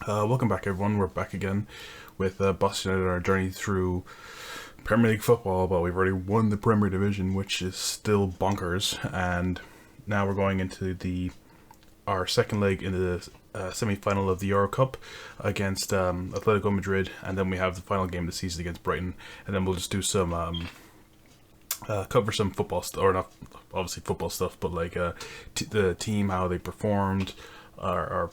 Welcome back, everyone. We're back again with Boston United, our journey through Premier League football. But we've already won the Premier Division, which is still bonkers. And now we're going into our second leg in the semi-final of the Euro Cup against Atletico Madrid, and then we have the final game of the season against Brighton. And then we'll just do some cover some football stuff, or not obviously football stuff, but like the team, how they performed, our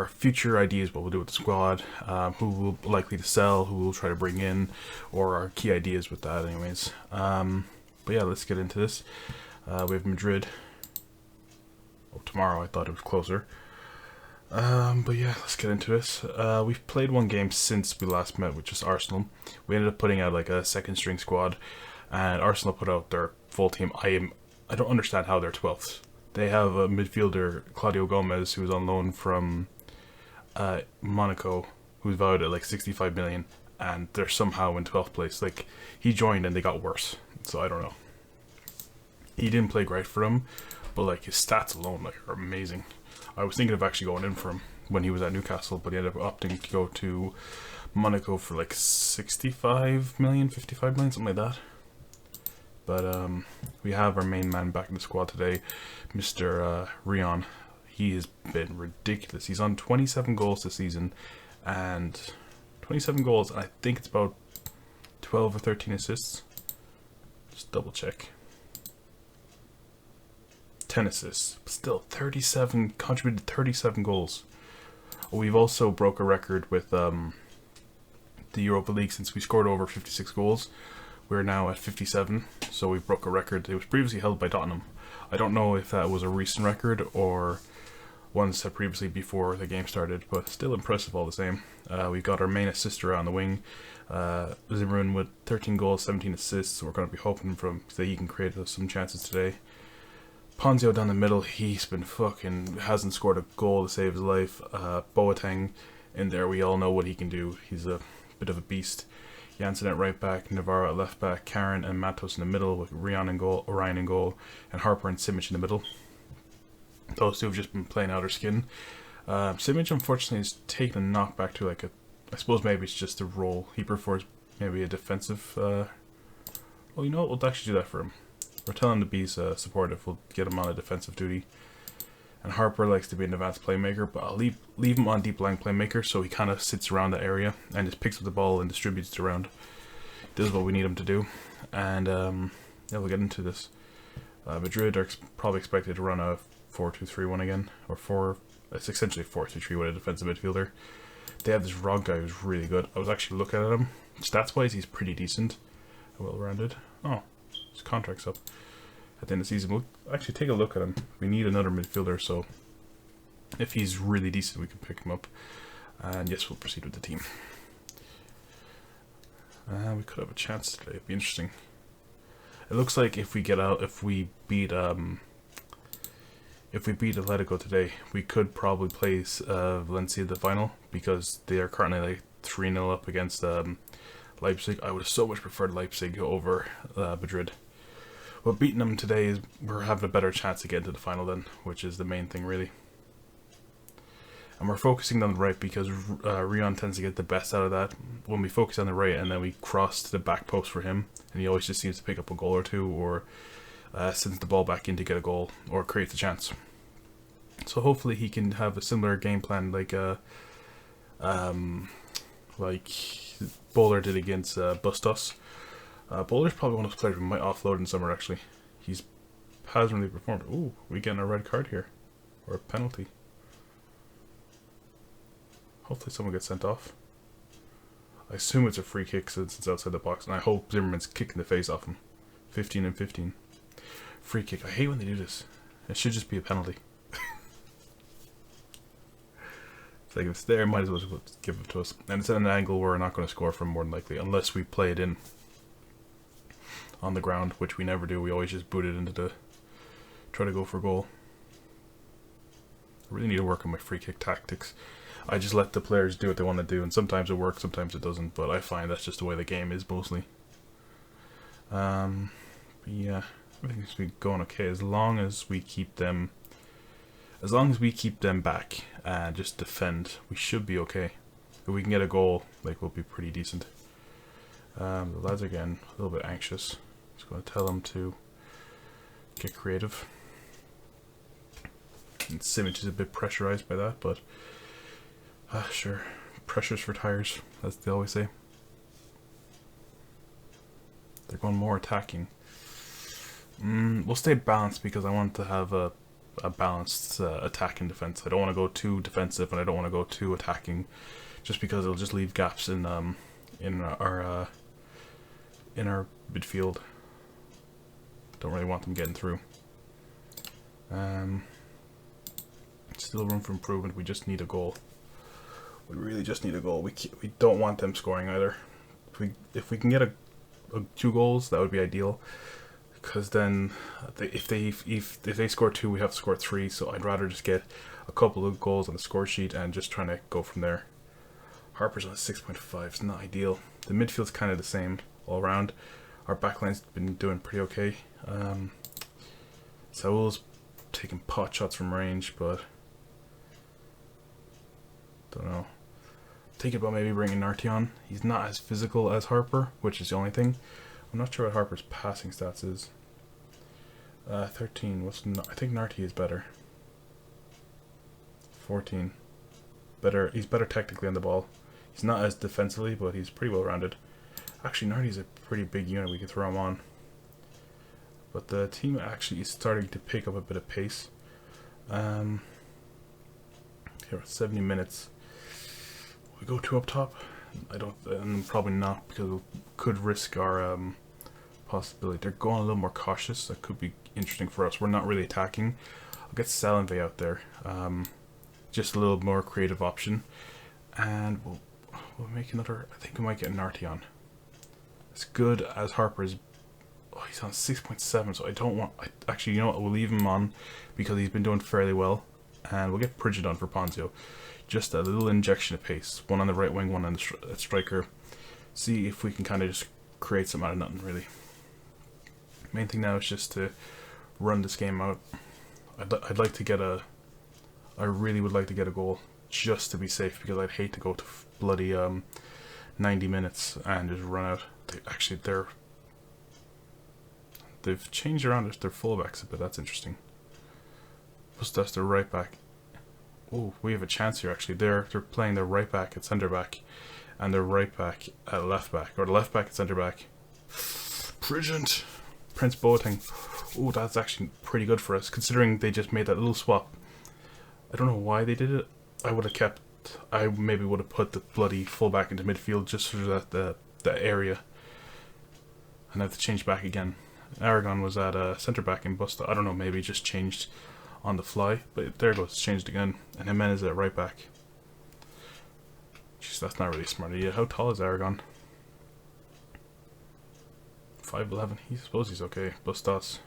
future ideas, what we'll do with the squad, who we'll likely to sell, who we'll try to bring in, or our key ideas with that anyways. But yeah, let's get into this. We have Madrid. Oh, tomorrow. I thought it was closer. But yeah, let's get into this. We've played one game since we last met, which is Arsenal. We ended up putting out like a second string squad, and Arsenal put out their full team. I don't understand how they're 12th. They have a midfielder, Claudio Gomez, who was on loan from Monaco, who's valued at like 65 million, and they're somehow in 12th place. Like, he joined and they got worse, so I don't know. He didn't play great for them, but like his stats alone like are amazing. I was thinking of actually going in for him when he was at Newcastle, but he ended up opting to go to Monaco for like 65 million, 55 million, something like that. But we have our main man back in the squad today, Mr. Rion. He has been ridiculous. He's on 27 goals this season, and 27 goals, and I think it's about 12 or 13 assists. Just double check. 10 assists, but still 37, contributed 37 goals. We've also broke a record with the Europa League since we scored over 56 goals. We're now at 57, so we've broke a record. It was previously held by Tottenham. I don't know if that was a recent record or one set previously before the game started, but still impressive all the same. We've got our main assister on the wing, Zimmerman, with 13 goals, 17 assists. So we're going to be hoping that he can create us some chances today. Ponzio down the middle, he's been hasn't scored a goal to save his life. Boateng in there, we all know what he can do. He's a bit of a beast. Janssen at right back, Navarro at left back, Karen and Matos in the middle, with Ryan in goal, and Harper and Simic in the middle. Those two have just been playing out their skin. Simic, unfortunately, has taken a knockback to like I suppose maybe it's just a role. He prefers maybe a defensive. Well, you know what? We'll actually do that for him. We're telling him to be supportive. We'll get him on a defensive duty. And Harper likes to be an advanced playmaker, but I'll leave him on deep lying playmaker, so he kind of sits around that area and just picks up the ball and distributes it around. This is what we need him to do. And yeah, we'll get into this. Madrid are probably expected to run a 4-2-3-1 again, or it's essentially 4-2-3 with a defensive midfielder. They have this Rog guy who's really good. I was actually looking at him. Stats wise, he's pretty decent, well rounded. Oh, his contract's up at the end of the season. We'll actually take a look at him. We need another midfielder, so if he's really decent, we can pick him up. And yes, we'll proceed with the team. We could have a chance today. It'd be interesting. It looks like if we beat Atletico today, we could probably place Valencia in the final, because they are currently like 3-0 up against Leipzig. I would have so much preferred Leipzig over Madrid. But beating them today, we're having a better chance to get into the final then, which is the main thing really. And we're focusing on the right because Rion tends to get the best out of that when we focus on the right, and then we cross to the back post for him, and he always just seems to pick up a goal or two, or sends the ball back in to get a goal, or creates a chance. So hopefully he can have a similar game plan like Bowler did against Bustos. Bowler's probably one of those players we might offload in summer, actually. Hasn't really performed. Ooh, we getting a red card here. Or a penalty. Hopefully someone gets sent off. I assume it's a free kick since it's outside the box, and I hope Zimmerman's kicking the face off him. 15 and 15. Free kick. I hate when they do this. It should just be a penalty. It's like if it's there, might as well just give it to us. And it's at an angle we're not going to score from, more than likely, unless we play it in on the ground, which we never do. We always just boot it into try to go for goal. I really need to work on my free kick tactics. I just let the players do what they want to do, and sometimes it works, sometimes it doesn't, but I find that's just the way the game is mostly. But yeah, everything's been going okay as long as we keep them back and just defend. We should be okay. If we can get a goal, like, we'll be pretty decent. The lads are getting a little bit anxious. Just going to tell them to get creative. And Simic is a bit pressurized by that, but sure, pressures for tires, as they always say. They're going more attacking. We'll stay balanced because I want to have a balanced attack and defense. I don't want to go too defensive and I don't want to go too attacking, just because it'll just leave gaps in our midfield. Don't really want them getting through. Still room for improvement. We just need a goal. We really just need a goal. We don't want them scoring either. If we can get 2 goals, that would be ideal. Because then, if they score 2, we have to score 3. So I'd rather just get a couple of goals on the score sheet and just trying to go from there. Harper's on a 6.5. It's not ideal. The midfield's kind of the same all around. Our backline's been doing pretty okay. Saul's taking pot shots from range, but don't know. Thinking about maybe bringing Narty on. He's not as physical as Harper, which is the only thing. I'm not sure what Harper's passing stats is. 13. I think Narty is better. 14. Better. He's better technically on the ball. He's not as defensively, but he's pretty well rounded. Actually, Narty's a pretty big unit. We could throw him on. But the team actually is starting to pick up a bit of pace. Here at 70 minutes. We go 2 up top. And probably not, because we could risk our possibility. They're going a little more cautious. That could be interesting for us. We're not really attacking. I'll get Salenve out there. Just a little more creative option. And we'll make another. I think we might get Narty on. As good as Harper's. Oh, he's on 6.7, so I don't want. Actually, you know what? We'll leave him on because he's been doing fairly well. And we'll get Pridget on for Ponzio. Just a little injection of pace. One on the right wing, one on the striker. See if we can kind of just create some out of nothing, really. Main thing now is just to run this game out. I'd like to get I really would like to get a goal just to be safe, because I'd hate to go to bloody 90 minutes and just run out. They've changed around their fullbacks a bit. That's interesting. Plus that's their right back. Oh, we have a chance here actually. They're playing their right back at centre back, and their right back at left back, or the left back at centre back. Brilliant, Prince Boateng. Oh, that's actually pretty good for us, considering they just made that little swap. I don't know why they did it. I maybe would have put the bloody fullback into midfield just so that the area, and have to change back again. Aragon was at centre back in Busta. I don't know, maybe just changed on the fly, but there it goes, it's changed again. And Jimenez at right back. Jeez, that's not really a smart idea. How tall is Aragon? 5'11". I suppose he's okay. Bustos.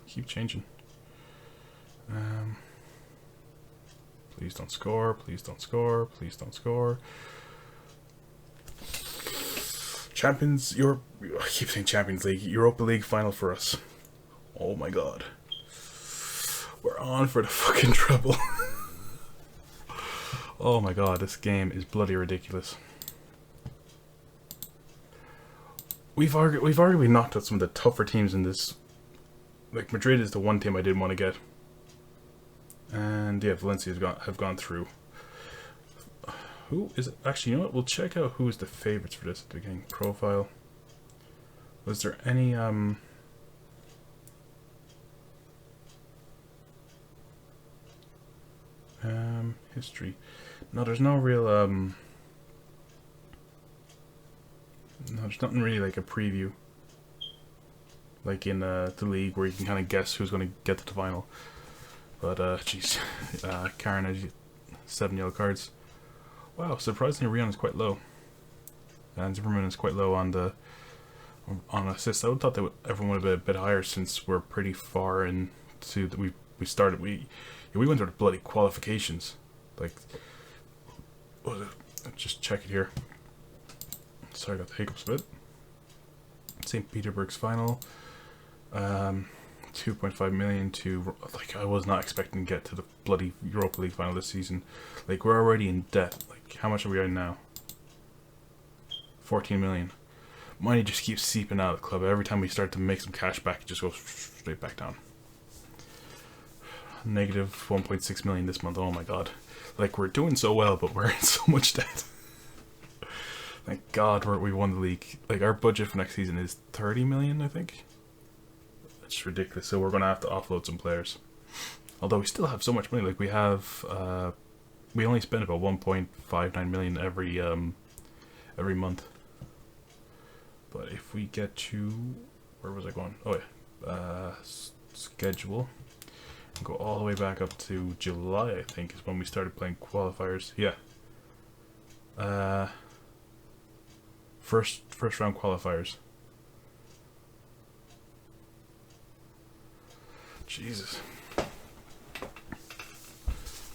Keep changing. Please don't score. Please don't score. Please don't score. I keep saying Champions League. Europa League final for us. Oh my god. We're on for the fucking treble. Oh my god, this game is bloody ridiculous. We've arguably knocked out some of the tougher teams in this. Like, Madrid is the one team I didn't want to get. And yeah, Valencia have gone through. Who is it? Actually, you know what? We'll check out who is the favorites for this at the beginning. Profile. Was there any history? No, there's no real no, there's nothing really like a preview, like in the league, where you can kind of guess who's going to get to the final. But jeez, Karen has 7 yellow cards. Wow, surprisingly, Rion is quite low, and Zimmerman is quite low on assists. I would have thought that everyone would have been a bit higher, since we're pretty far into we started. We went through the bloody qualifications. Like, what was it? Just check it here. Sorry, I got the hiccups a bit. St. Petersburg's final. 2.5 million to, like, I was not expecting to get to the bloody Europa League final this season. Like, we're already in debt. Like, how much are we on now? 14 million. Money just keeps seeping out of the club. Every time we start to make some cash back, it just goes straight back down. Negative 1.6 million this month. Oh my god. Like, we're doing so well, but we're in so much debt. Thank god we won the league. Like, our budget for next season is 30 million, I think. It's ridiculous. So we're going to have to offload some players. Although we still have so much money. Like, we have, we only spend about 1.59 million every month. But if we get to, where was I going? Oh yeah, schedule. And go all the way back up to July, I think, is when we started playing qualifiers. Yeah. First round qualifiers. Jesus.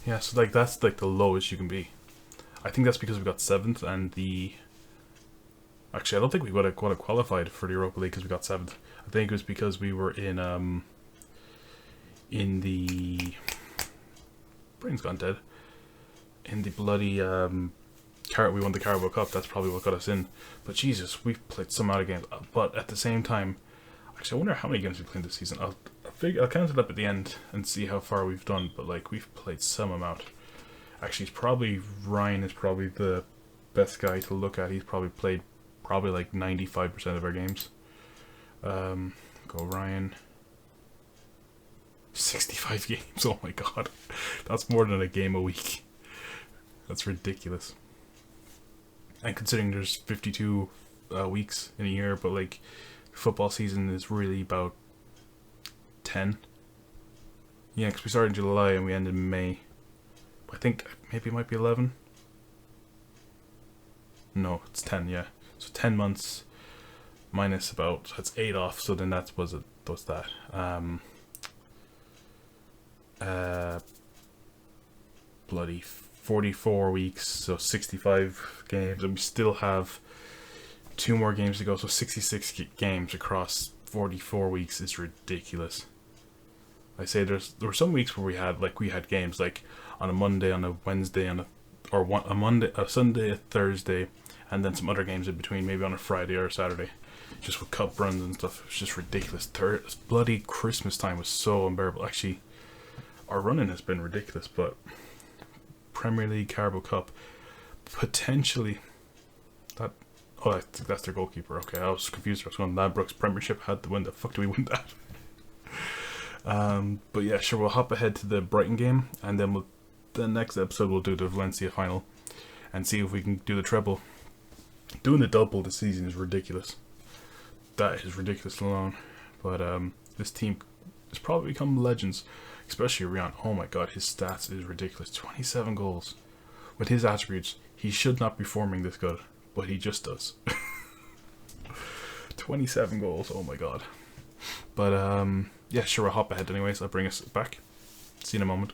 Yeah, so like that's like the lowest you can be. I think that's because we got 7th and the... Actually, I don't think we would have qualified for the Europa League because we got 7th. I think it was because we were in the... Brain's gone dead. In the bloody... we won the Carabao Cup. That's probably what got us in. But Jesus, we've played some out of games. But at the same time... Actually, I wonder how many games we played this season. I'll count it up at the end and see how far we've done. But like, we've played some amount. Actually, Ryan is probably the best guy to look at. He's probably played like 95% of our games. Go Ryan. 65 games. Oh my god, that's more than a game a week. That's ridiculous. And considering there's 52 weeks in a year, but like football season is really about 10. Yeah, because we started in July and we ended in May. I think maybe it might be 11. No, it's 10, yeah. So 10 months minus about, so that's 8 off, so then that's, what's that? Bloody 44 weeks, so 65 games, and we still have 2 more games to go, so 66 games across 44 weeks is ridiculous. I say there were some weeks where we had games like on a Monday, on a Wednesday, a Monday, a Sunday, a Thursday, and then some other games in between, maybe on a Friday or a Saturday, just with cup runs and stuff. It's just ridiculous. Bloody Christmas time was so unbearable. Actually, our running has been ridiculous, but Premier League, Carabao Cup, potentially that. Oh, that's their goalkeeper. Okay, I was confused. I was going, Ladbrokes Premiership had to win. The fuck do we win that? But yeah, sure, we'll hop ahead to the Brighton game, and then the next episode we'll do the Valencia final and see if we can do the treble. Doing the double this season is ridiculous. That is ridiculous alone. But this team has probably become legends, especially Rian. Oh my god, his stats is ridiculous. 27 goals. With his attributes, he should not be forming this good, but he just does. 27 goals, oh my god. But yeah, sure, we'll hop ahead anyways. I'll bring us back. See you in a moment.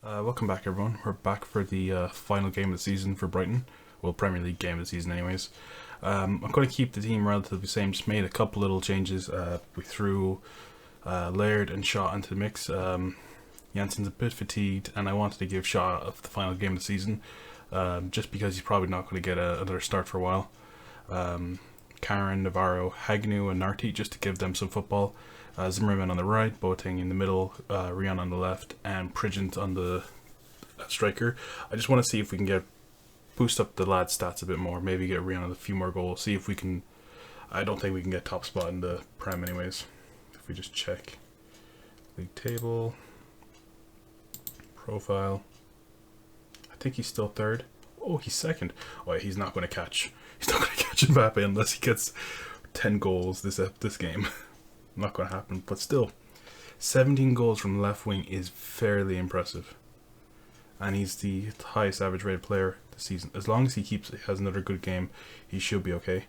Welcome back, everyone. We're back for the final game of the season for Brighton. Well, Premier League game of the season anyways. I'm going to keep the team relatively the same, just made a couple little changes. We threw Laird and Shaw into the mix. Jansen's a bit fatigued, and I wanted to give Shaw the final game of the season, just because he's probably not going to get another start for a while. Karen, Navarro, Hagnu and Narty, just to give them some football. Zimmerman on the right, Boateng in the middle, Rian on the left, and Pridgeant on the striker. I just want to see if we can boost up the lads' stats a bit more, maybe get Rian a few more goals, see if we can. I don't think we can get top spot in the Prem anyways. If we just check league table, profile, I think he's still 3rd. Oh, he's 2nd. Oh, yeah, he's not going to catch Mbappe unless he gets 10 goals this game. Not going to happen, but still, 17 goals from left wing is fairly impressive, and he's the highest average rated player this season. As long as he has another good game, he should be okay.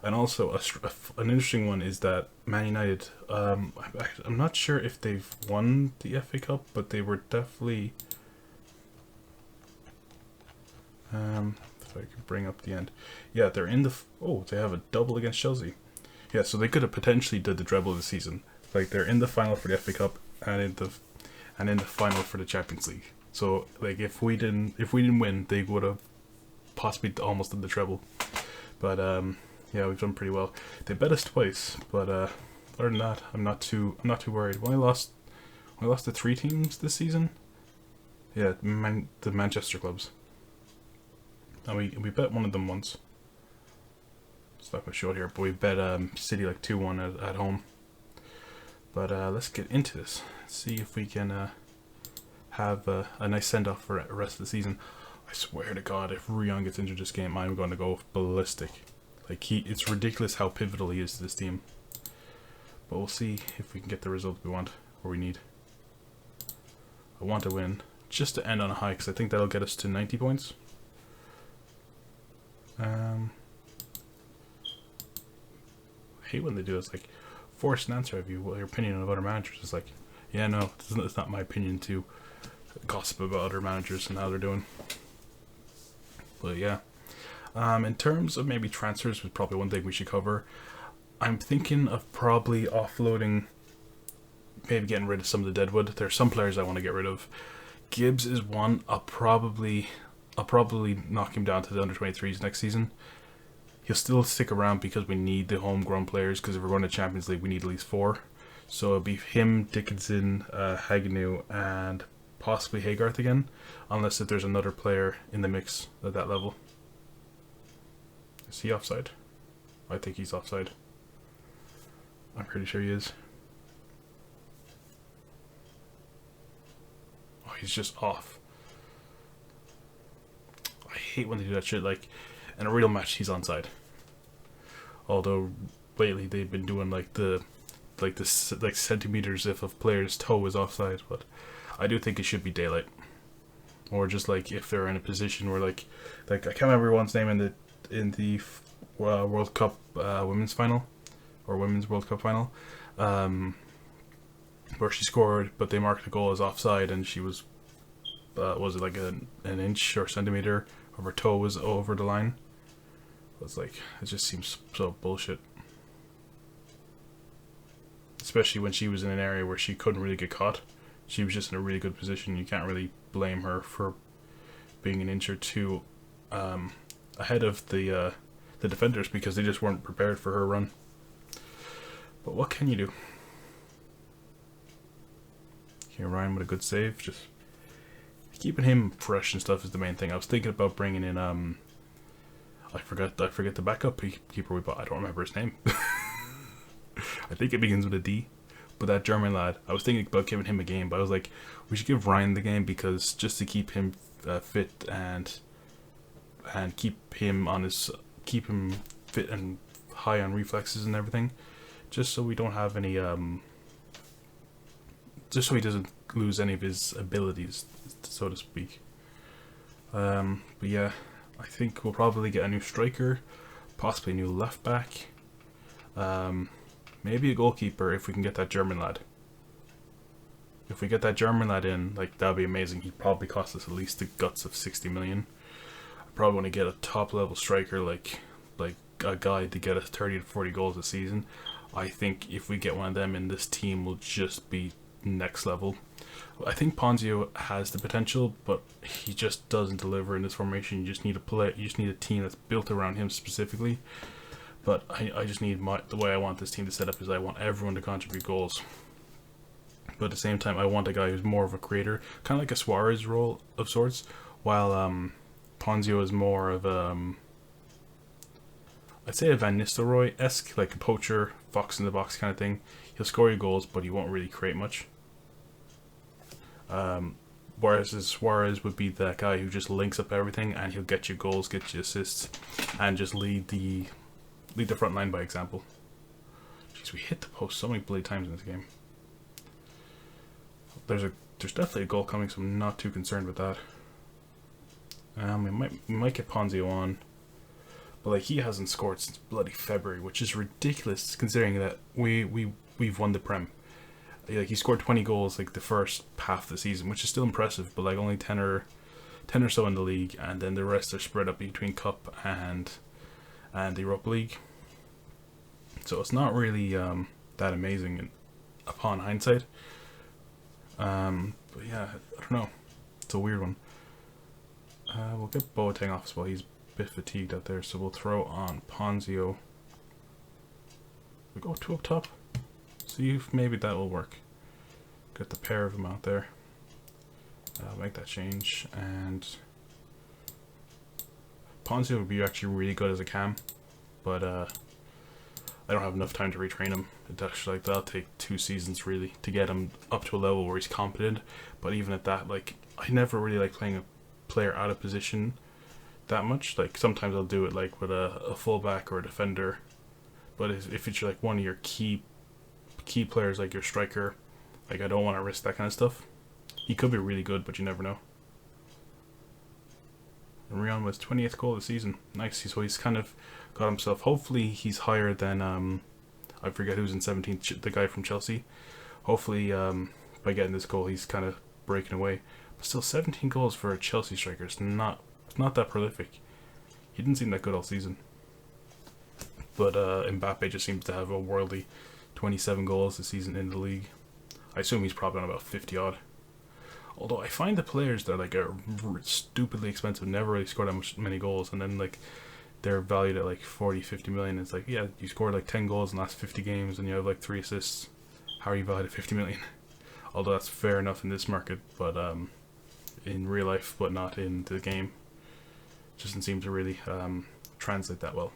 And also, an interesting one is that Man United, I'm not sure if they've won the FA Cup, but they were definitely, if I could bring up the end, yeah, they're in the, they have a double against Chelsea. Yeah, so they could have potentially did the treble this season. Like they're in the final for the FA Cup and in the final for the Champions League. So like if we didn't win, they would have possibly almost done the treble. But yeah, we've done pretty well. They bet us twice, but other than that, I'm not too worried. We only lost to 3 teams this season. Yeah, the Manchester clubs. And we bet one of them once. It's not going to show it here, but we bet City like 2-1 at home. But let's get into this. See if we can have a nice send-off for the rest of the season. I swear to God, if Rion gets injured this game, I'm going to go ballistic. Like it's ridiculous how pivotal he is to this team. But we'll see if we can get the result we want or we need. I want to win just to end on a high because I think that'll get us to 90 points. I hate when they do this, like force an answer of you, what your opinion of other managers. It's like, yeah, no, it's not my opinion to gossip about other managers and how they're doing. But yeah, in terms of maybe transfers, was probably one thing we should cover. I'm thinking of probably offloading, maybe getting rid of some of the deadwood. There's some players I want to get rid of. Gibbs is one. I'll probably knock him down to the under 23s next season. He'll still stick around because we need the homegrown players, because if we're going to Champions League we need at least 4. So it'll be him, Dickinson, Haganu, and possibly Haygarth again, unless if there's another player in the mix at that level. Is he offside? I think he's offside. I'm pretty sure he is. Oh, he's just off. I hate when they do that shit. Like in a real match, he's onside. Although lately they've been doing like centimeters if a player's toe is offside, but I do think it should be daylight, or just like if they're in a position where like I can't remember everyone's name in the World Cup women's final or women's World Cup final, where she scored, but they marked the goal as offside, and she was it like an inch or centimeter of her toe was over the line. It's like, it just seems so bullshit. Especially when she was in an area where she couldn't really get caught. She was just in a really good position. You can't really blame her for being an inch or two ahead of the defenders, because they just weren't prepared for her run. But what can you do? Okay, Ryan with a good save. Just keeping him fresh and stuff is the main thing. I was thinking about bringing in I forget the backup keeper we bought. I don't remember his name. I think it begins with a D. But that German lad, I was thinking about giving him a game, but I was like, we should give Ryan the game, because just to keep him fit and keep him fit and high on reflexes and everything, just so we don't have any just so he doesn't lose any of his abilities, so to speak. But yeah, I think we'll probably get a new striker, possibly a new left back, maybe a goalkeeper if we can get that German lad. If we get that German lad in, like, that'd be amazing. He'd probably cost us at least the guts of 60 million. I probably want to get a top level striker, like a guy to get us 30 to 40 goals a season. I think if we get one of them in, this team will just be next level. I think Ponzio has the potential, but he just doesn't deliver in this formation. You just need a team that's built around him specifically. But I just need the way I want this team to set up is I want everyone to contribute goals. But at the same time, I want a guy who's more of a creator, kind of like a Suarez role of sorts, while Ponzio is more of I'd say a Van Nistelrooy-esque, like a poacher, fox in the box kind of thing. He'll score you goals, but he won't really create much. Whereas Suarez would be that guy who just links up everything, and he'll get you goals, get you assists, and just lead the front line by example. Jeez, we hit the post so many bloody times in this game. There's definitely a goal coming, so I'm not too concerned with that. We might get Ponzio on, but like, he hasn't scored since bloody February, which is ridiculous considering that we've won the Prem. Like, he scored 20 goals like the first half of the season, which is still impressive, but like only 10 or so in the league, and then the rest are spread up between Cup and the Europa League. So it's not really that amazing upon hindsight. But yeah, I don't know. It's a weird one. We'll get Boateng off as well. He's a bit fatigued out there, so we'll throw on Ponzio. We go 2 up top. See if maybe that will work. Get the pair of them out there. Make that change, and Ponzio would be actually really good as a cam, but I don't have enough time to retrain him. It actually, like, that'll take 2 seasons really to get him up to a level where he's competent. But even at that, like, I never really like playing a player out of position that much. Like, sometimes I'll do it like with a fullback or a defender, but if it's like one of your key players, like your striker, like, I don't want to risk that kind of stuff. He could be really good, but you never know. And Rion was 20th goal of the season. Nice. So he's kind of got himself. Hopefully he's higher than I forget who's in 17th. The guy from Chelsea. Hopefully by getting this goal, he's kind of breaking away. But still, 17 goals for a Chelsea striker. It's not that prolific. He didn't seem that good all season. But Mbappe just seems to have a worldly 27 goals this season in the league. I assume he's probably on about 50 odd. Although I find the players that like are stupidly expensive never really score that many goals, and then like they're valued at like 40-50 million. It's like, yeah, you scored like 10 goals in the last 50 games and you have like 3 assists. How are you valued at 50 million? Although that's fair enough in this market, but in real life, but not in the game. It doesn't seem to really translate that well.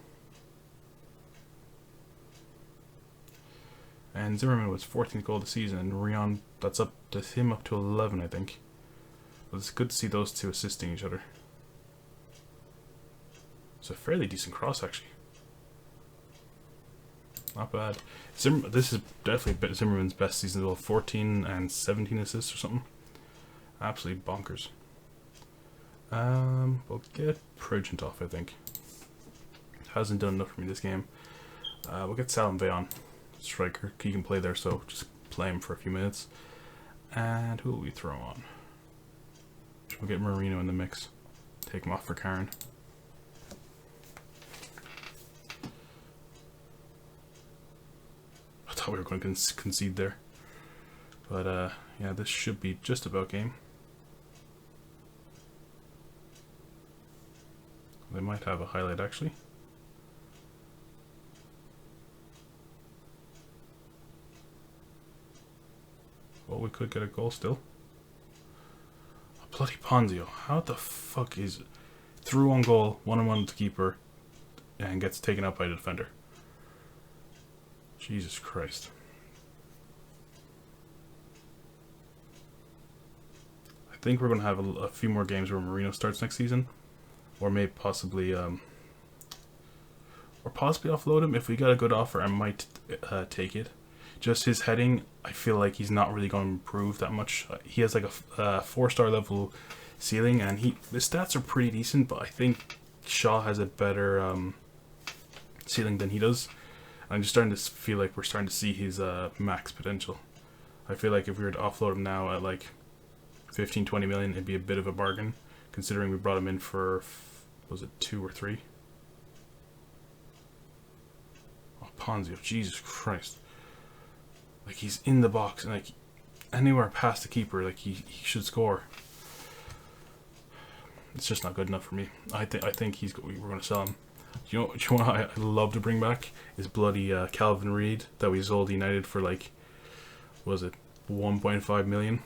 And Zimmerman was 14th goal of the season, and Rion, that's up to him up to 11, I think. But it's good to see those two assisting each other. It's a fairly decent cross, actually. Not bad. This is definitely Zimmerman's best season as well. 14 and 17 assists or something. Absolutely bonkers. We'll get Prugent off, I think. Hasn't done enough for me this game. We'll get Salim on. Striker, he can play there, so just play him for a few minutes. And who will we throw on? We'll get Marino in the mix. Take him off for Karen. I thought we were going to concede there. But yeah, this should be just about game. They might have a highlight actually. Well, we could get a goal still. A bloody Ponzio. How the fuck is it? Through on goal, 1-on-1 with the keeper, and gets taken out by the defender. Jesus Christ. I think we're going to have a few more games where Marino starts next season. Or maybe possibly offload him. If we got a good offer, I might take it. Just his heading, I feel like he's not really going to improve that much. He has like a 4-star level ceiling, and the stats are pretty decent, but I think Shaw has a better ceiling than he does. I'm just starting to feel like we're starting to see his max potential. I feel like if we were to offload him now at like 15-20 million, it'd be a bit of a bargain, considering we brought him in for, was it 2 or 3? Oh, Ponzio, Jesus Christ. Like, he's in the box, and like anywhere past the keeper, like he should score. It's just not good enough for me. I think we're going to sell him. You know what I love to bring back is bloody Calvin Reed that we sold United for like, was it 1.5 million?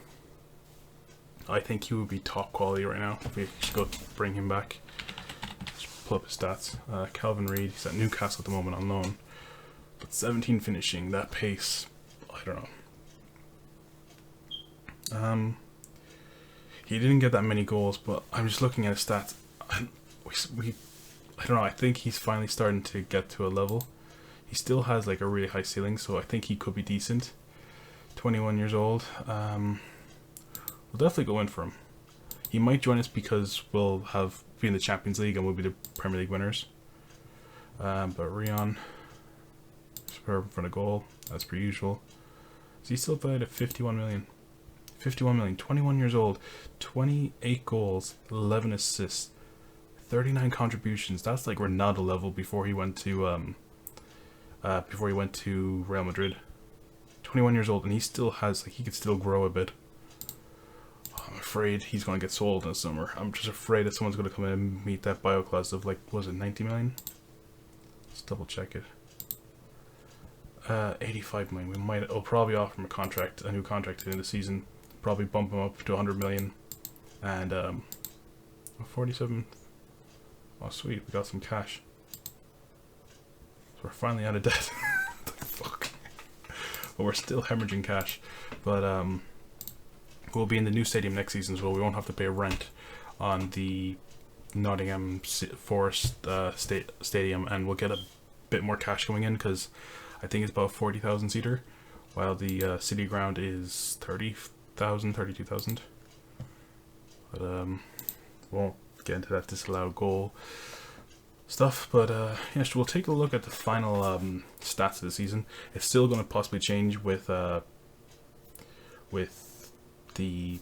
I think he would be top quality right now. We should go bring him back. Just pull up his stats. Calvin Reed, he's at Newcastle at the moment on loan, but 17 finishing, that pace. I don't know. He didn't get that many goals, but I'm just looking at his stats. I don't know. I think he's finally starting to get to a level. He still has like a really high ceiling, so I think he could be decent. 21 years old. We'll definitely go in for him. He might join us because we'll be in the Champions League and we'll be the Premier League winners. But Rion, superb for the goal, as per usual. Is he still valued at 51 million? 51 million, 21 years old, 28 goals, 11 assists, 39 contributions. That's like Ronaldo level before he went to Real Madrid. 21 years old, and he still has, like, he could still grow a bit. I'm afraid he's going to get sold in the summer. I'm just afraid that someone's going to come in and meet that bio clause of, like, was it 90 million? Let's double check it. 85 million. We'll probably offer him a new contract at the end of the season. Probably bump him up to 100 million. And, 47. Oh, sweet. We got some cash. So we're finally out of debt. Fuck. But we're still hemorrhaging cash. But, we'll be in the new stadium next season, so we won't have to pay rent on the Nottingham Forest stadium, and we'll get a bit more cash coming in, because I think it's about 40,000 seater, while the city ground is 30,000, 32,000. But won't get into that disallowed goal stuff. But yeah, so we'll take a look at the final stats of the season. It's still going to possibly change with the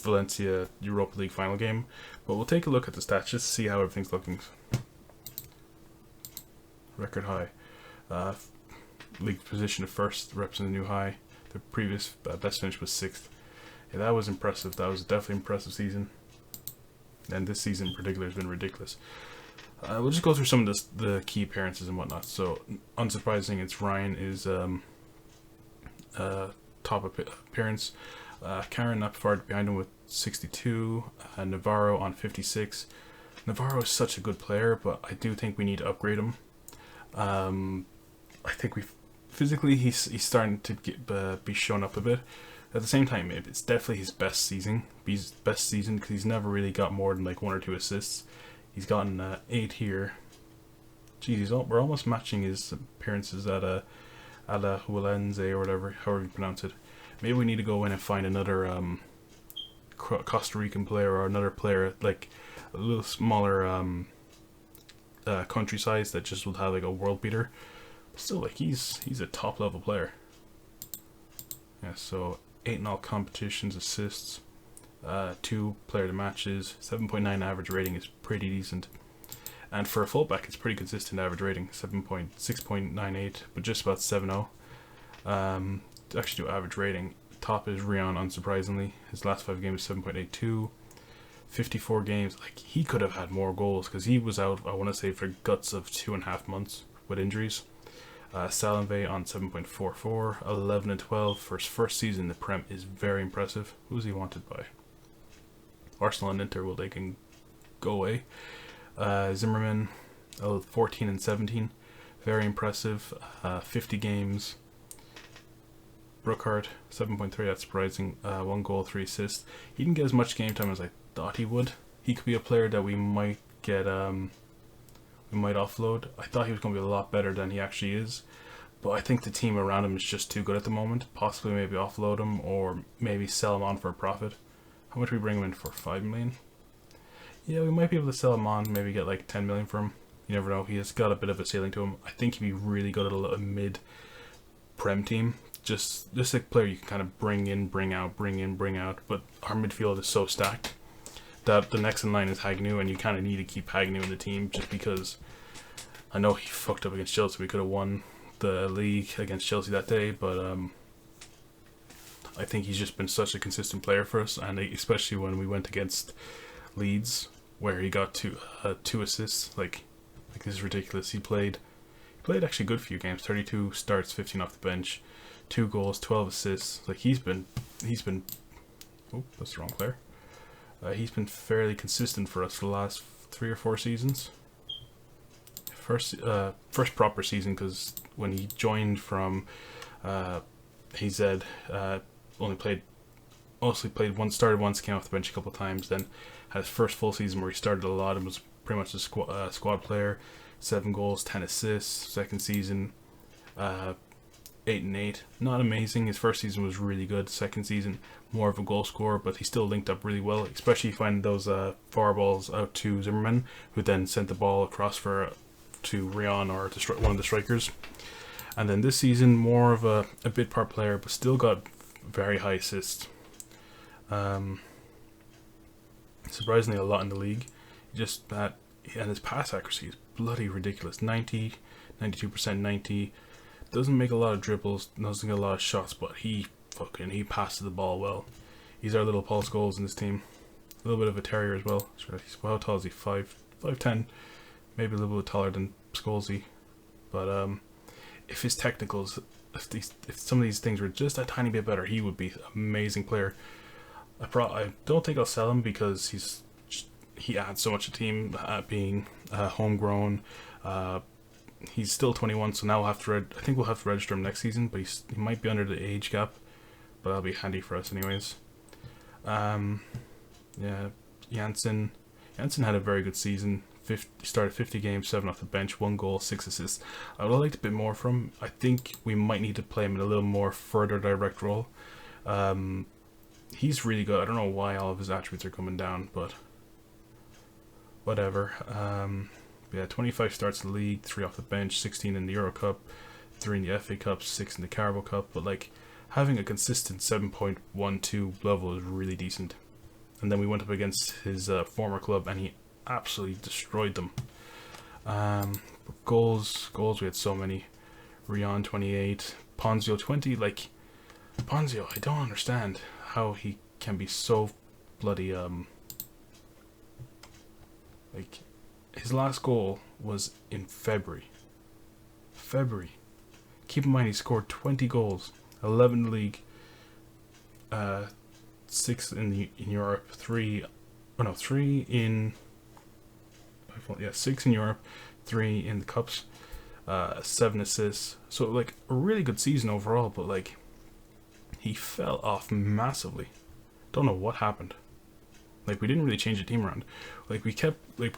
Valencia Europa League final game, but we'll take a look at the stats just to see how everything's looking. Record high. League position of first, represents a new high. The previous best finish was 6th. Yeah, that was impressive. That was definitely an impressive season. And this season in particular has been ridiculous. We'll just go through some of the key appearances and whatnot. So, unsurprising, it's Ryan is top appearance. Karen not far behind him with 62. Navarro on 56. Navarro is such a good player, but I do think we need to upgrade him. I think physically he's starting to be shown up a bit. At the same time, it's definitely his best season. Because he's never really got more than like 1 or 2 assists. He's gotten 8 here. Jeez, we're almost matching his appearances at Alajuelense or whatever, however you pronounce it. Maybe we need to go in and find another Costa Rican player, or another player like a little smaller country size that just will have like a world beater. But still, like he's a top level player. Yeah, so 8 in all competitions, assists, 2 player of the matches, 7.9 average rating is pretty decent. And for a fullback, it's pretty consistent average rating, 6.98, but just about 7.0. To actually do average rating, top is Rion, unsurprisingly. His last 5 games, 7.82. 54 games. Like, he could have had more goals, because he was out, I want to say, for guts of 2.5 months with injuries. Salenve on 7.44. 11 and 12 for his first season in the Prem is very impressive. Who's he wanted by? Arsenal and Inter, well, they can go away. Zimmerman, 14 and 17. Very impressive. 50 games. Brookhart, 7.3, that's surprising. 1 goal, 3 assists. He didn't get as much game time as I thought he would. He could be a player that we might get, we might offload. I thought he was going to be a lot better than he actually is. But I think the team around him is just too good at the moment. Possibly maybe offload him, or maybe sell him on for a profit. How much we bring him in for? 5 million? Yeah, we might be able to sell him on, maybe get like 10 million for him. You never know. He has got a bit of a ceiling to him. I think he'd be really good at a mid-Prem team. Just a player you can kind of bring in, bring out, bring in, bring out. But our midfield is so stacked that the next in line is Hagnew, and you kind of need to keep Hagnew in the team, just because I know he fucked up against Chelsea. We could have won the league against Chelsea that day, but I think he's just been such a consistent player for us, and especially when we went against Leeds, where he got 2 assists. Like this is ridiculous. He played actually a good few games. 32 starts, 15 off the bench. 2 goals, 12 assists. Like he's been. Oh, that's the wrong player. He's been fairly consistent for us for the last 3 or 4 seasons. First proper season, because when he joined from AZ, started once, came off the bench a couple of times. Then had his first full season where he started a lot and was pretty much a squad player. 7 goals, 10 assists. Second season. 8 and 8. Not amazing. His first season was really good. Second season, more of a goal scorer, but he still linked up really well, especially finding those far balls out to Zimmerman, who then sent the ball across to Rion or to one of the strikers. And then this season, more of a bit part player, but still got very high assists. Surprisingly, a lot in the league. Just that, and his pass accuracy is bloody ridiculous. 90, 92%, 90. doesn't make a lot of dribbles, doesn't get a lot of shots, but he passes the ball well. He's our little Paul Scholes in this team. A little bit of a terrier as well. How tall is he? 5'10", maybe a little bit taller than Scholesy. But if his technicals, if some of these things were just a tiny bit better, he would be an amazing player. I don't think I'll sell him because he adds so much to the team, being homegrown. He's still 21, so now I think we'll have to register him next season, but he might be under the age gap, but that'll be handy for us anyways. Yeah, Janssen had a very good season. He started 50 games, 7 off the bench, 1 goal, 6 assists. I would have liked a bit more from him. I think we might need to play him in a little more further direct role. He's really good. I don't know why all of his attributes are coming down, but whatever. Yeah, 25 starts in the league, 3 off the bench, 16 in the Euro Cup, 3 in the FA Cup, 6 in the Carabao Cup. But like, having a consistent 7.12 level is really decent. And then we went up against his former club, and he absolutely destroyed them. Goals, we had so many. Rion 28, Ponzio 20. Like, Ponzio, I don't understand how he can be so bloody like, his last goal was in February. Keep in mind, he scored 20 goals, 11 in the league, 6 in Europe, 3 in 6 in Europe, 3 in the cups, 7 assists. So like a really good season overall, but like he fell off massively. Don't know what happened. Like, we didn't really change the team around. Like, we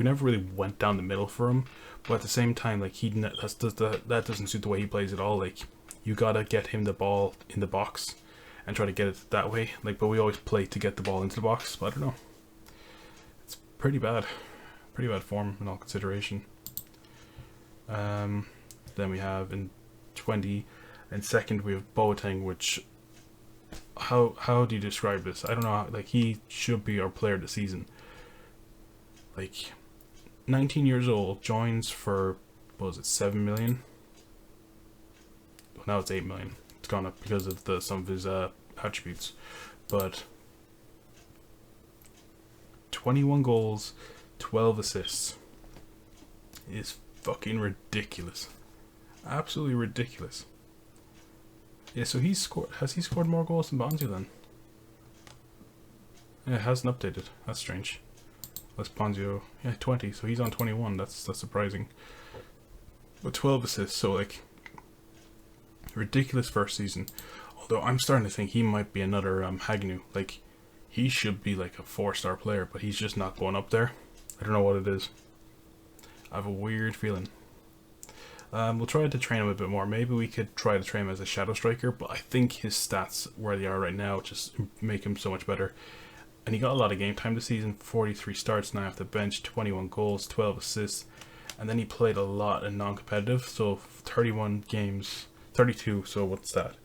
never really went down the middle for him. But at the same time, like, that doesn't suit the way he plays at all. Like, you gotta get him the ball in the box and try to get it that way. Like, but we always play to get the ball into the box. But I don't know. It's pretty bad. Pretty bad form in all consideration. Then we have in 20 and second we have Boateng, which... How do you describe this? I don't know. Like, he should be our player of the season. Like, 19 years old, joins for, what was it, 7 million? Well, now it's 8 million. It's gone up because of some of his attributes. But 21 goals, 12 assists is fucking ridiculous. Absolutely ridiculous. Yeah, so has he scored more goals than Bonzi then? Yeah, it hasn't updated. That's strange. That's Bonzio. Yeah, 20. So he's on 21. That's surprising. But 12 assists. So like, ridiculous first season. Although I'm starting to think he might be another Hagnu. Like, he should be like a 4-star player, but he's just not going up there. I don't know what it is. I have a weird feeling. We'll try to train him a bit more. Maybe we could try to train him as a shadow striker, but I think his stats where they are right now just make him so much better. And he got a lot of game time this season. 43 starts, 9 off the bench, 21 goals, 12 assists, and then he played a lot in non-competitive. So 31 games, 32. So what's that?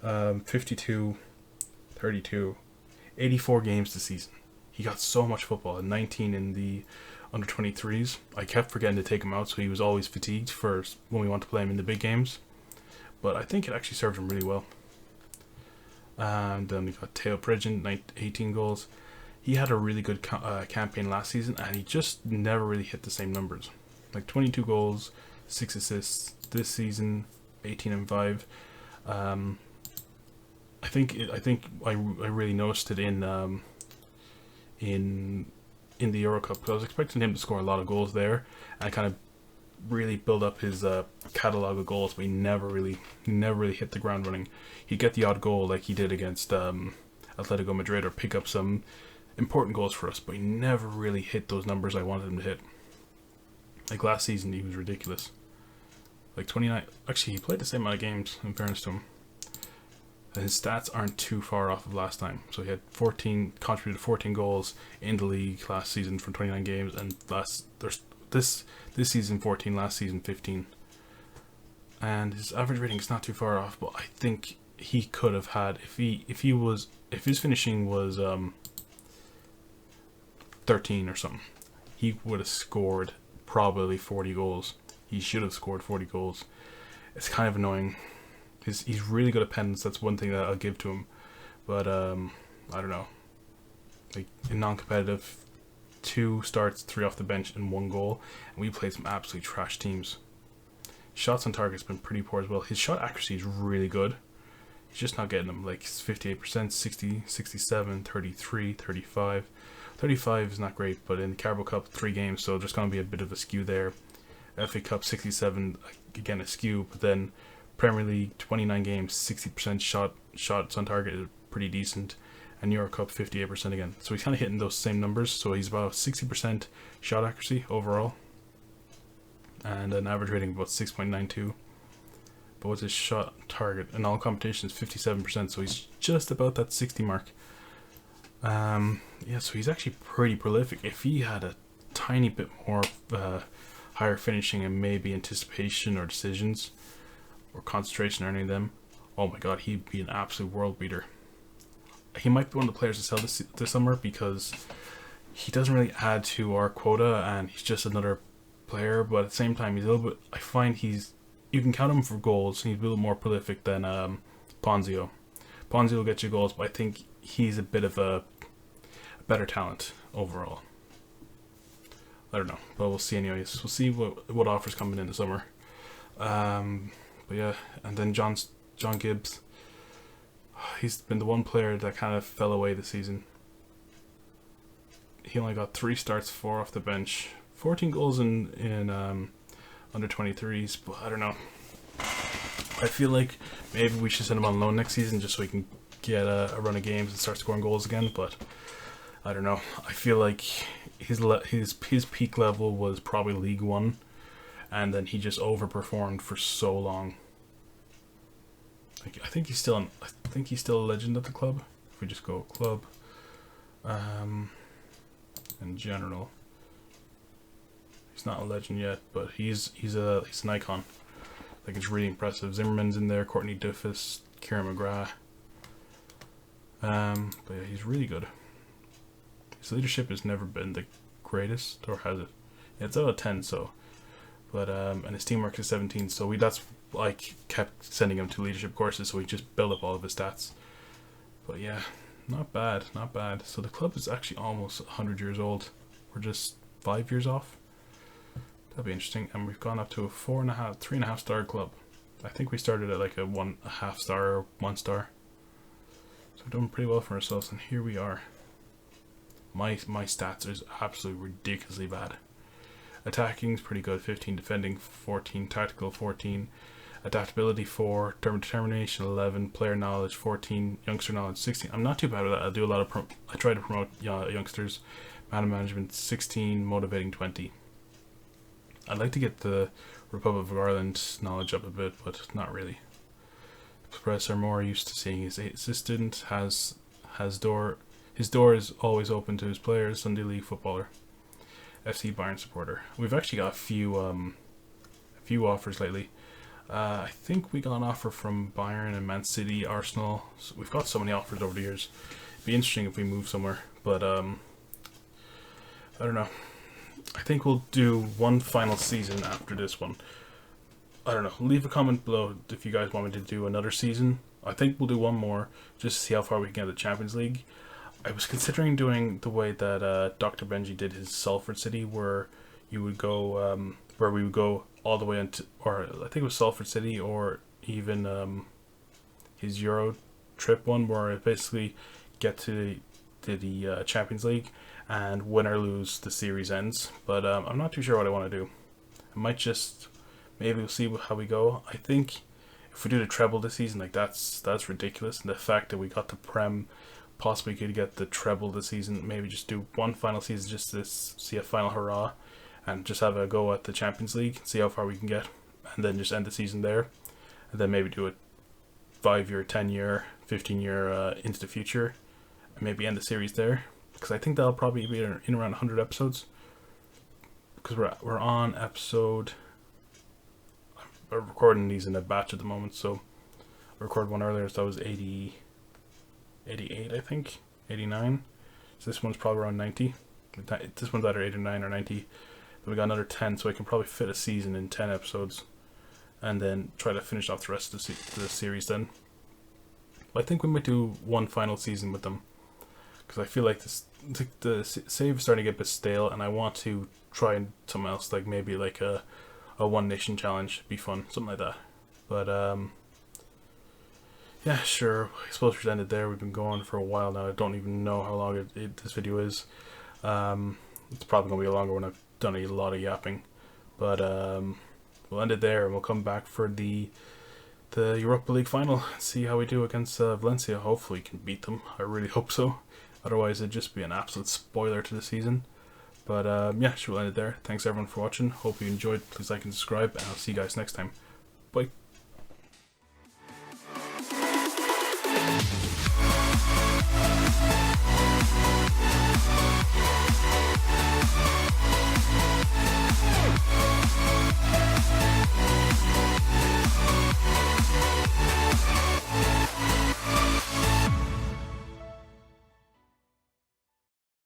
52, 32, 84 games this season. He got so much football. And 19 in the under 23s. I kept forgetting to take him out, so he was always fatigued for when we want to play him in the big games. But I think it actually served him really well. And then we got Theo Pridgen, 18 goals. He had a really good campaign last season, and he just never really hit the same numbers. Like 22 goals, 6 assists this season, 18 and 5. I think I really noticed it in the Euro Cup, because I was expecting him to score a lot of goals there and kind of really build up his catalogue of goals, but he never really hit the ground running. He'd get the odd goal like he did against Atletico Madrid, or pick up some important goals for us, but he never really hit those numbers I wanted him to hit. Like last season, he was ridiculous. Like 29. Actually, he played the same amount of games, in fairness to him. And his stats aren't too far off of last time. So he had contributed 14 goals in the league last season from 29 games, and this season 14, last season 15. And his average rating is not too far off, but I think he could have had, if his finishing was 13 or something, he would have scored probably 40 goals. He should have scored 40 goals. It's kind of annoying He's really good at pens. That's one thing that I'll give to him. But I don't know. Like in non-competitive, 2 starts, 3 off the bench, and 1 goal, and we played some absolutely trash teams. Shots on target's been pretty poor as well. His shot accuracy is really good. He's just not getting them. Like 58%, 60, 67, 33, 35. 35 is not great, but in the Carabao Cup, 3 games, so there's going to be a bit of a skew there. FA Cup, 67, again a skew, but then Premier League, 29 games, 60% shots on target is pretty decent, and Euro Cup, 58% again. So he's kind of hitting those same numbers, so he's about 60% shot accuracy overall, and an average rating of about 6.92. But what's his shot target in all competitions? 57%, so he's just about that 60 mark. Yeah, so he's actually pretty prolific. If he had a tiny bit more higher finishing and maybe anticipation or decisions or concentration or any of them, oh my god, he'd be an absolute world beater. He might be one of the players to sell this summer because he doesn't really add to our quota and he's just another player, but at the same time he's a little bit, I find you can count him for goals. He's a little more prolific than Ponzio. Ponzio will get you goals, but I think he's a bit of a better talent overall. I don't know, but we'll see anyways. We'll see what offers coming in the summer. But yeah, and then John Gibbs. He's been the one player that kind of fell away this season. He only got 3 starts, 4 off the bench, 14 goals in under 23s, but I don't know. I feel like maybe we should send him on loan next season just so he can get a run of games and start scoring goals again, but I don't know. I feel like his peak level was probably League One, and then he just overperformed for so long. Like, I think he's still a legend at the club. If we just go club, in general, he's not a legend yet, but he's an icon. Like, it's really impressive. Zimmerman's in there, Courtney Duffus, Kieran McGrath. But yeah, he's really good. His leadership has never been the greatest, or has it? Yeah, it's out of 10, so. But and his teamwork is 17, so that's I kept sending him to leadership courses, so we just build up all of his stats. But yeah, not bad, not bad. So the club is actually almost 100 years old. We're just 5 years off. That'd be interesting. And we've gone up to a 3.5 star club. I think we started at like a 1.5 star or 1 star. So we're doing pretty well for ourselves, and here we are. My stats are absolutely ridiculously bad. Attacking is pretty good, 15, defending 14, tactical 14, adaptability 4, determination 11, player knowledge 14, youngster knowledge 16. I'm not too bad at that. I do a lot of I try to promote youngsters. Man management 16, motivating 20. I'd like to get the Republic of Ireland knowledge up a bit, but not really. Express are more used to seeing his assistant his door is always open to his players. Sunday League footballer. FC Bayern supporter. We've actually got a few offers lately. I think we got an offer from Bayern and Man City, Arsenal. So we've got so many offers over the years. It'd be interesting if we move somewhere, but I don't know. I think we'll do one final season after this one. I don't know. Leave a comment below if you guys want me to do another season. I think we'll do one more just to see how far we can get the Champions League. I was considering doing the way that Dr. Benji did his Salford City, where you would go, where we would go all the way into, or I think it was Salford City, or even his Euro trip one, where I basically get to the Champions League, and win or lose, the series ends. But I'm not too sure what I want to do. I might just, maybe we'll see how we go. I think if we do the treble this season, like that's ridiculous, and the fact that we got the Prem. Possibly could get the treble this season. Maybe just do one final season just to see a final hurrah, and just have a go at the Champions League, see how far we can get, and then just end the season there, and then maybe do a 5-year, 10-year, 15-year into the future, and maybe end the series there, because I think that'll probably be in around 100 episodes, because we're on episode. We're recording these in a batch at the moment, so I recorded one earlier, so that was 88, I think, 89. So this one's probably around 90. This one's either 89 or 90. Then we got another 10, so I can probably fit a season in 10 episodes. and then try to finish off the rest of the series then. But I think we might do one final season with them, because I feel like the save is starting to get a bit stale, and I want to try something else, like maybe like a One Nation challenge. Be fun, something like that. But yeah, sure. I suppose we should end it there. We've been going for a while now. I don't even know how long this video is. It's probably gonna be a longer one. I've done a lot of yapping, but we'll end it there, and we'll come back for the Europa League final. See how we do against Valencia. Hopefully, we can beat them. I really hope so. Otherwise, it'd just be an absolute spoiler to the season. But yeah, sure, we'll end it there. Thanks everyone for watching. Hope you enjoyed. Please like and subscribe, and I'll see you guys next time. Bye.